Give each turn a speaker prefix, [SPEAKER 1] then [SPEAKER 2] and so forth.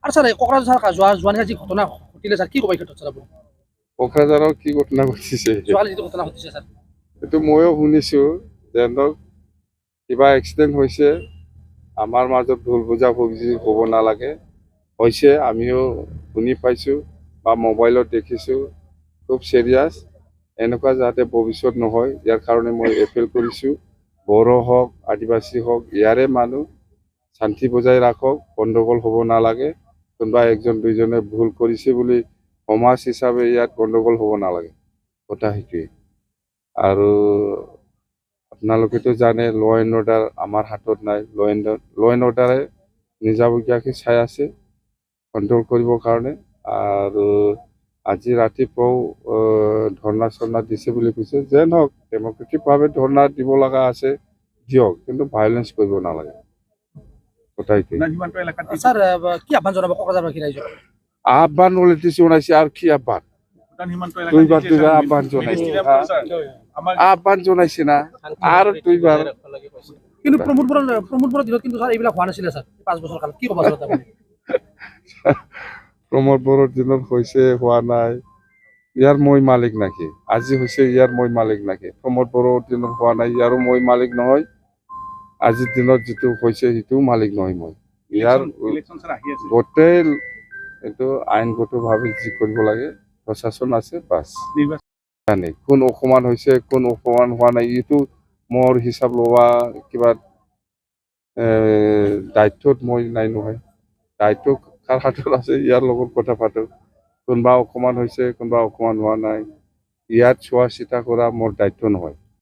[SPEAKER 1] আৰু sir Kokrajhar sir যোৱা নিশা যি ঘটনা ঘটিলে স্যাৰ কি ক'ব এই ক্ষেত্ৰত স্যাৰ আপুনি
[SPEAKER 2] কোকৰাঝাৰৰ কি ঘটনা ঘটিছে
[SPEAKER 1] যোৱাকালি যিটো ঘটনা ঘটিছে স্যাৰ
[SPEAKER 2] এইটো ময়ো শুনিছোঁ যে কিবা এক্সিডেণ্ট হৈছে আমাৰ মাজত ভুল বুজাবুজি হ'ব নালাগে হৈছে আমিও শুনি পাইছোঁ বা মোবাইলত দেখিছোঁ খুব চিৰিয়াছ এনেকুৱা যাতে ভৱিষ্যত নহয় ইয়াৰ কাৰণে মই এপিল কৰিছোঁ বড়ো হওক আদিবাসী হওক ইয়াৰে মানুহ শান্তি বজাই ৰাখক গণ্ডগোল হ'ব নালাগে কোনোবা একজন দুইজনে ভুল কৰিছে বুলি সমাজ হিচাপে ইয়াত গণ্ডগোল হ'ব নালাগে কথা সেইটোৱে আৰু আপোনালোকেতো জানে ল এণ্ড অৰ্ডাৰ আমাৰ হাতত নাই ল এণ্ড অৰ্ডাৰে নিজাববীয়াকৈ চাই আছে কণ্ট্ৰল কৰিবৰ কাৰণে আৰু আজি ৰাতিপুৱাও ধৰ্ণা চৰ্ণা দিছে বুলি কৈছে যে নহওক ডেমক্ৰেটিকভাৱে ধৰ্ণা দিব লগা আছে দিয়ক কিন্তু ভায়োলেঞ্চ কৰিব নালাগে কথাই
[SPEAKER 1] স্যাৰ কি আহ্বান জনাব কোকৰাঝাৰবাসী ৰাইজক
[SPEAKER 2] আহ্বান অলৰেডি জনাইছে আৰু কি আহ্বান দুইবাৰ আহ্বান জনাইছে আহ্বান জনাইছে না আৰু দুইবাৰ
[SPEAKER 1] কিন্তু প্ৰমোদপুৰৰ দিনত কিন্তু স্যাৰ এইবিলাক হোৱা নাছিলে স্যাৰ 5 বছৰ কালত কি ক'ব স্যাৰ আপুনি
[SPEAKER 2] প্ৰমোদ বড়োৰ দিনত হৈছে হোৱা নাই ইয়াৰ মই মালিক নাকি আজি হৈছে ইয়াৰ মই মালিক নাকি প্ৰমোদ বড়োৰ দিনত হোৱা নাই ইয়াৰো মই মালিক নহয় আজিৰ দিনত যিটো হৈছে সেইটোও মালিক নহয় মই ইয়াৰ গোটেই এইটো আইনগতভাৱে যি কৰিব লাগে প্ৰশাসন আছে বাছ জানে কোন অসমান হৈছে কোন অসমান হোৱা নাই এইটো মোৰ হিচাপ লোৱা কিবা দায়িত্বত মই নাই নহয় দায়িত্ব কাৰ হাতত আছে ইয়াৰ লগত কথা পাতোঁ কোনোবা অকণমান হৈছে কোনোবা অকণমান হোৱা নাই ইয়াত চোৱা চিতা কৰা মোৰ দায়িত্ব নহয়